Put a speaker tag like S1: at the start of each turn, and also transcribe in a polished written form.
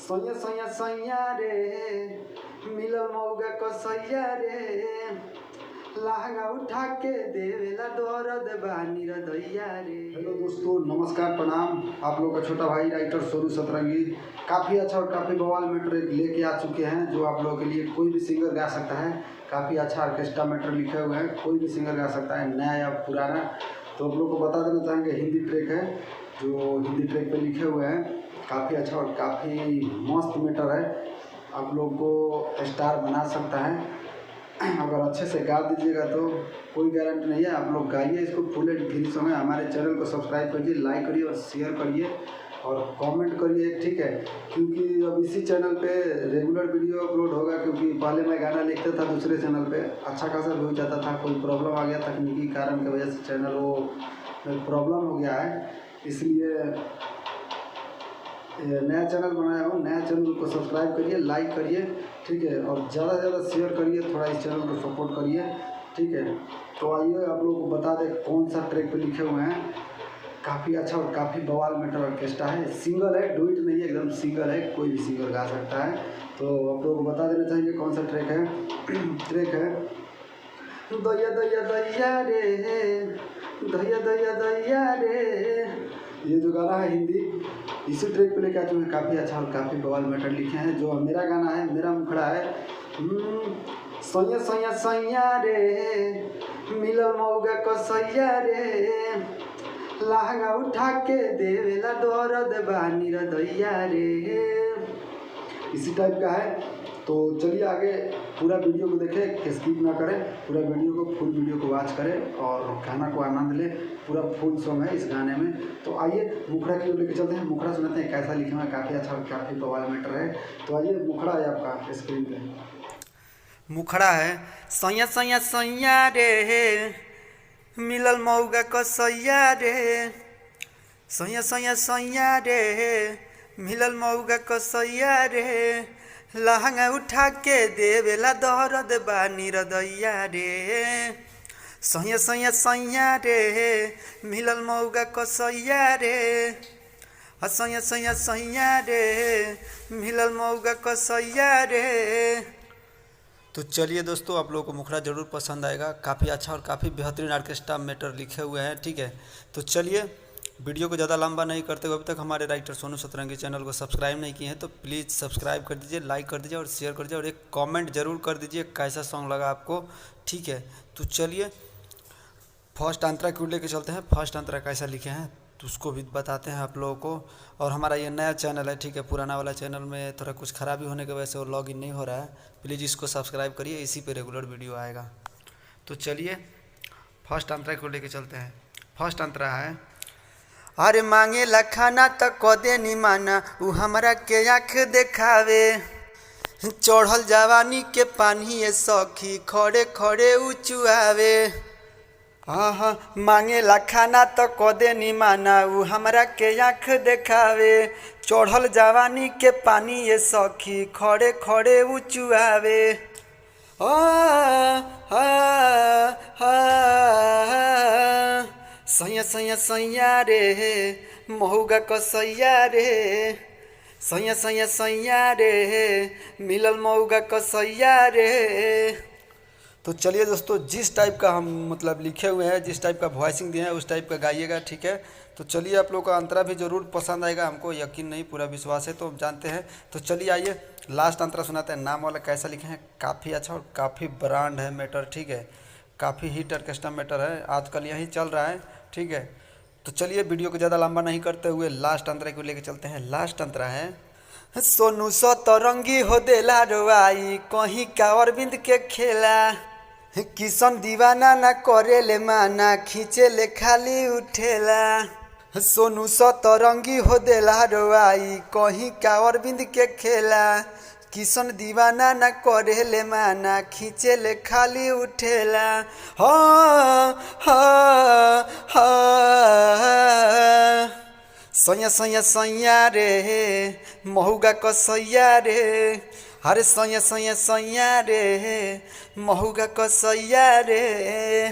S1: सैया सैया सैया रे मिलल मौगा कसैया रे लहंगा उठा के देवेला दर्द बानी रदैया रे। हेलो दोस्तों, नमस्कार, प्रणाम। आप लोग का छोटा भाई राइटर सोनू सतरंगी काफ़ी अच्छा और काफ़ी बवाल मैटर लेके आ चुके हैं, जो आप लोगों के लिए कोई भी सिंगर गा सकता है। काफ़ी अच्छा ऑर्केस्ट्रा मैटर लिखे हुए हैं, कोई भी सिंगर गा सकता है, नया या पुराना। तो आप लोग को बता देना चाहेंगे, हिंदी ट्रैक है जो हिंदी ट्रैक पे लिखे हुए हैं। काफ़ी अच्छा और काफ़ी मस्त मैटर है, आप लोग को स्टार बना सकता है। अगर अच्छे से गा दीजिएगा तो कोई गारंटी नहीं है। आप लोग गाइए इसको फुल एंड फ्री सॉन्ग है। हमारे चैनल को सब्सक्राइब करिए, लाइक करिए और शेयर करिए और कमेंट करिए, ठीक है। क्योंकि अब इसी चैनल पे रेगुलर वीडियो अपलोड होगा, क्योंकि पहले मैं गाना लिखता था दूसरे चैनल पे, अच्छा खासा व्यूज जाता था। कोई प्रॉब्लम आ गया, तकनीकी कारण की वजह से चैनल वो प्रॉब्लम हो गया है, इसलिए नया चैनल बनाया हूँ। नया चैनल को सब्सक्राइब करिए, लाइक करिए, ठीक है, और ज़्यादा से ज़्यादा शेयर करिए, थोड़ा इस चैनल को सपोर्ट करिए, ठीक है। तो आइए आप लोगों को बता दें कौन सा ट्रैक पे लिखे हुए हैं। काफ़ी अच्छा और काफ़ी बवाल मैटर ऑर्केस्ट्रा है, सिंगल है, डुएट नहीं है, एकदम सिंगल है, कोई भी सिंगर गा सकता है। तो आप लोगों को बता देना चाहेंगे कौन सा ट्रैक है। ट्रैक है दैया दैया दैया रे, दैया दैया दैया रे। ये जो गाना है हिंदी, इसी ट्रैक पे लेके आ चुके हैं। काफ़ी अच्छा और काफ़ी बवाल मैटर लिखे हैं। जो मेरा गाना है, मेरा मुखड़ा है, सैया सैया सैया रे मिलल मौगा कसैया रे लहंगा उठा के देवेला दर्द बानी रदैया रे। इसी टाइप का है। तो चलिए आगे पूरा वीडियो को देखें, स्किप ना करें, पूरा वीडियो को फुल वीडियो को वॉच करें और गाना को आनंद लें। पूरा फुल सॉन्ग है इस गाने में। तो आइए मुखड़ा की ओर लेके चलते हैं। मुखड़ा सुनाते हैं कैसा लिखा हुआ है, काफ़ी अच्छा और काफ़ी बवाल मैटर है। तो आइए, मुखड़ा है आपका स्क्रीन पे।
S2: मुखड़ा है सैया सैया सैया रे मिलल मौगा कसैया रे, सैया सैया सैया रे मिलल मौगा कसैया रे लहंगा उठा के देवेला दर्द बानी रदैया रे। सैया सैया सैया रे मिलल मौगा कसैया रे, सैया सैया सैया रे मिलल मौगा कसैया रे। तो चलिए दोस्तों, आप लोगों को मुखड़ा ज़रूर पसंद आएगा। काफ़ी अच्छा और काफ़ी बेहतरीन ऑर्केस्ट्रा मैटर लिखे हुए हैं, ठीक है। तो चलिए वीडियो को ज़्यादा लंबा नहीं करते हुए, अभी तक हमारे राइटर सोनू सतरंगी चैनल को सब्सक्राइब नहीं किए हैं तो प्लीज़ सब्सक्राइब कर दीजिए, लाइक कर दीजिए और शेयर कर दीजिए और एक कमेंट ज़रूर कर दीजिए कैसा सॉन्ग लगा आपको, ठीक है। तो चलिए फर्स्ट अंतरा क्यों लेके चलते हैं, फर्स्ट अंतरा कैसा लिखे हैं तो उसको भी बताते हैं आप लोगों को। और हमारा ये नया चैनल है, ठीक है। पुराना वाला चैनल में थोड़ा कुछ खराबी होने की वजह से वो लॉगिन नहीं हो रहा है। प्लीज़ इसको सब्सक्राइब करिए, इसी पे रेगुलर वीडियो आएगा। तो चलिए फर्स्ट अंतरा को लेके चलते हैं। फर्स्ट अंतरा है, अरे मांगे लखाना त कदे नी माना उ हमरा के आँख देखावे, चढ़ल जवानी के पानी ये सखी खड़े खड़े उचुआवे। हाँ, मांगे लखाना तो कदे नी माना उ हमरा के आँख देखावे, चढ़ल जवानी के पानी ये सखी खड़े खड़े उचुआवे। सैया सैया सैया रे महुगा कसैया रे, सैया सैया सैया रे मिलल महुगा कसैया रे। तो चलिए दोस्तों, जिस टाइप का हम मतलब लिखे हुए हैं, जिस टाइप का वॉइसिंग दिए हैं, उस टाइप का गाइएगा, ठीक है। तो चलिए आप लोग का अंतरा भी ज़रूर पसंद आएगा, हमको यकीन नहीं पूरा विश्वास है, तो हम जानते हैं। तो चलिए आइए लास्ट अंतरा सुनाते हैं। नाम वाला कैसा लिखे हैं, काफ़ी अच्छा और काफ़ी ब्रांड है मैटर, ठीक है। काफ़ी हिट ऑर्केस्ट्रा मैटर है, आजकल यही चल रहा है, ठीक है। तो चलिए वीडियो को ज़्यादा लंबा नहीं करते हुए लास्ट अंतरा को लेकर चलते हैं। लास्ट अंतरा है, सोनू सतरंगी हो देला रोआई कहीं का अरविंद के खेला, किशन दीवाना ना करे ले माना खींचे ले खाली उठेला। सोनू सतरंगी हो देला रोआई कहीं का अरविंद के खेला, किशन दीवाना ना करे ले माना खींचे ले खाली उठेला। हाँ हाँ हाँ सैया सैया सैया रे महुगा कसैया रे, अरे सैया सैया सैया रे महुगा कसैया रे।